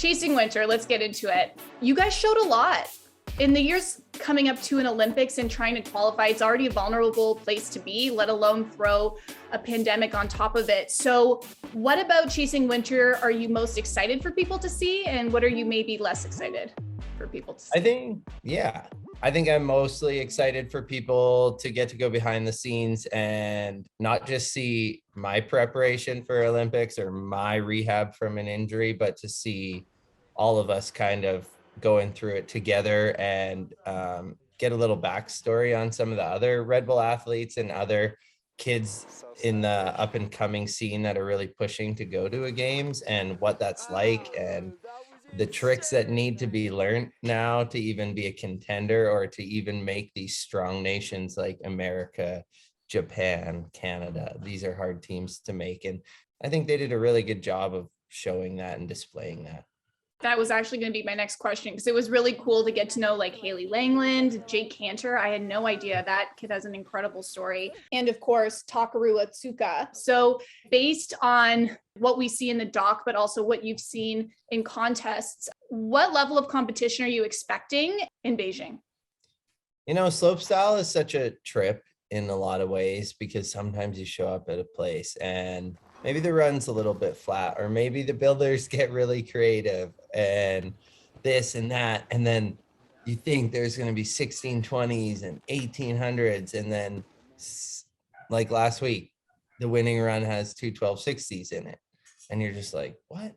Chasing winter, let's get into it. You guys showed a lot. In the years coming up to an Olympics and trying to qualify, it's already a vulnerable place to be, let alone throw a pandemic on top of it. So what about Chasing Winter are you most excited for people to see? And what are you maybe less excited for people to see? I think I'm mostly excited for people to get to go behind the scenes and not just see my preparation for Olympics or my rehab from an injury, but to see all of us kind of going through it together and get a little backstory on some of the other Red Bull athletes and other kids in the up and coming scene that are really pushing to go to a games and what that's like and the tricks that need to be learned now to even be a contender or to even make these strong nations like America, Japan, Canada. These are hard teams to make. And I think they did a really good job of showing that and displaying that. That was actually going to be my next question because it was really cool to get to know like Hailey Langland, Canter. I had no idea. That kid has an incredible story. And of course, Takeru Otsuka. So based on what we see in the doc, but also what you've seen in contests, what level of competition are you expecting in Beijing? You know, slopestyle is such a trip in a lot of ways because sometimes you show up at a place and maybe the run's a little bit flat, or maybe the builders get really creative and this and that. And then you think there's going to be 1620s and 1800s. And then like last week, the winning run has two 1260s in it. And you're just like, what?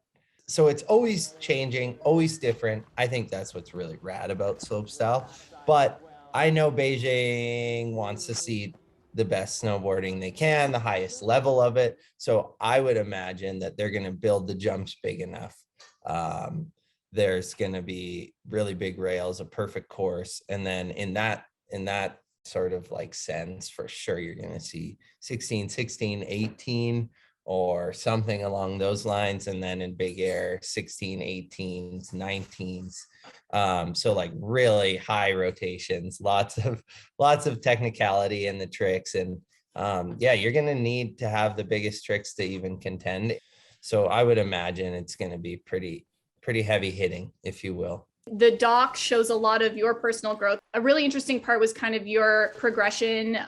So it's always changing, always different. I think that's what's really rad about slopestyle. But I know Beijing wants to see the best snowboarding they can, the highest level of it. So I would imagine that they're going to build the jumps big enough. There's going to be really big rails, a perfect course. And then in that sort of like sense, for sure, you're going to see 16, 16, 18 or something along those lines. And then in big air, 16, 18s, 19s. So like really high rotations, lots of technicality in the tricks. And you're going to need to have the biggest tricks to even contend. So I would imagine it's going to be pretty heavy hitting, if you will. The doc shows a lot of your personal growth. A really interesting part was kind of your progression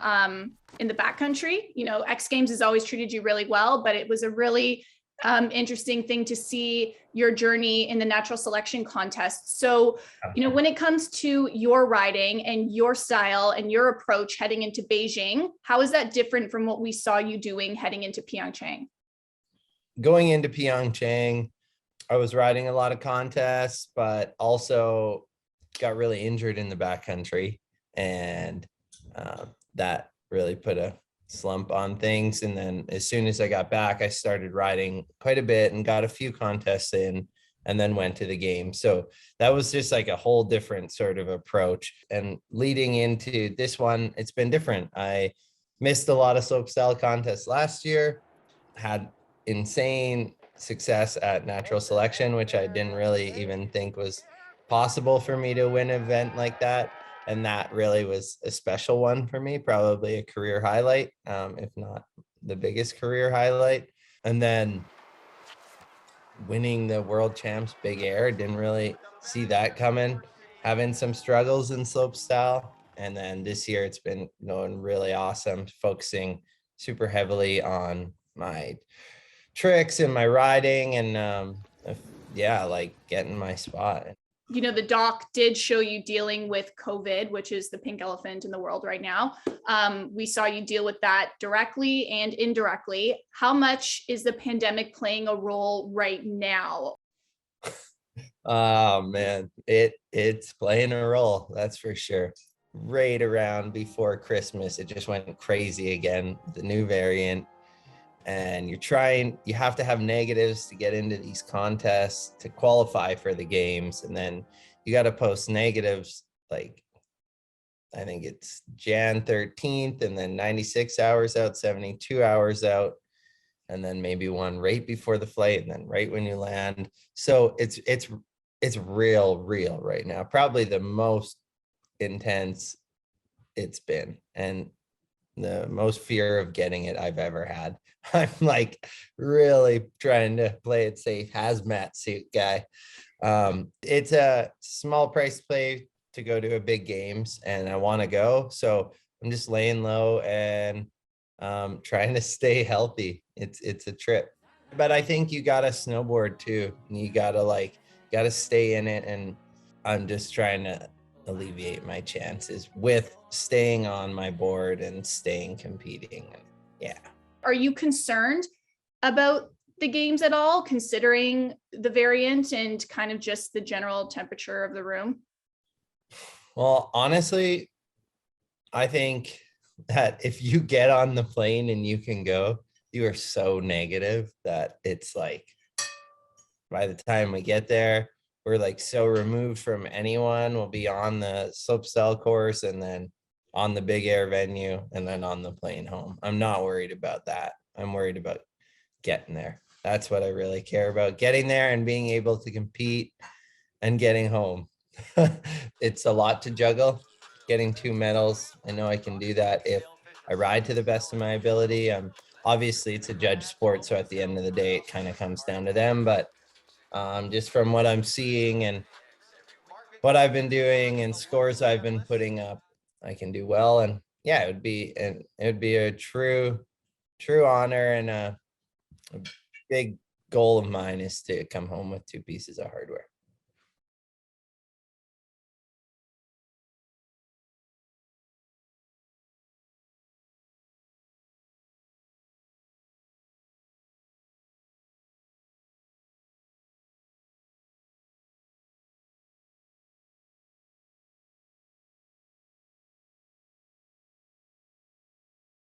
in the backcountry. You know, X Games has always treated you really well, but it was a really interesting thing to see your journey in the natural selection contest. So, you know, when it comes to your riding and your style and your approach heading into Beijing, how is that different from what we saw you doing heading into Pyeongchang? Going into Pyeongchang, I was riding a lot of contests, but also got really injured in the backcountry, and that really put a slump on things. And then as soon as I got back, I started riding quite a bit and got a few contests in, and then went to the game. So that was just like a whole different sort of approach. And leading into this one, it's been different. I missed a lot of slopestyle contests last year, had insane success at natural selection, which I didn't really even think was possible for me to win an event like that. And that really was a special one for me, probably a career highlight, if not the biggest career highlight. And then winning the world champs big air, didn't really see that coming, having some struggles in slopestyle. And then this year it's been going really awesome, focusing super heavily on my tricks and my riding and like getting my spot. You know, the doc did show you dealing with COVID, which is the pink elephant in the world right now. We saw you deal with that directly and indirectly. How much is the pandemic playing a role right now? Oh man, it's playing a role, that's for sure. Right around before Christmas, it just went crazy again, the new variant. And you have to have negatives to get into these contests to qualify for the games. And then you got to post negatives, like, I think it's Jan 13th, and then 96 hours out, 72 hours out, and then maybe one right before the flight, and then right when you land. So it's real right now, probably the most intense it's been, and the most fear of getting it I've ever had. I'm like really trying to play it safe, hazmat suit guy. It's a small price play to go to a big games, and I want to go. So I'm just laying low and trying to stay healthy. It's a trip. But I think you gotta snowboard too. You gotta stay in it. And I'm just trying to alleviate my chances with staying on my board and staying competing. And yeah. Are you concerned about the games at all, considering the variant and kind of just the general temperature of the room? Well, honestly, I think that if you get on the plane and you can go, you are so negative that it's like by the time we get there, we're like so removed from anyone. We'll be on the slopestyle course and then on the big air venue and then on the plane home. I'm not worried about that. I'm worried about getting there. That's what I really care about, getting there and being able to compete and getting home. It's a lot to juggle, getting 2 medals. I know I can do that if I ride to the best of my ability. Obviously it's a judge sport, so at the end of the day, it kind of comes down to them. But just from what I'm seeing and what I've been doing and scores I've been putting up, I can do well. And yeah, it would be a true honor, and a big goal of mine is to come home with 2 pieces of hardware.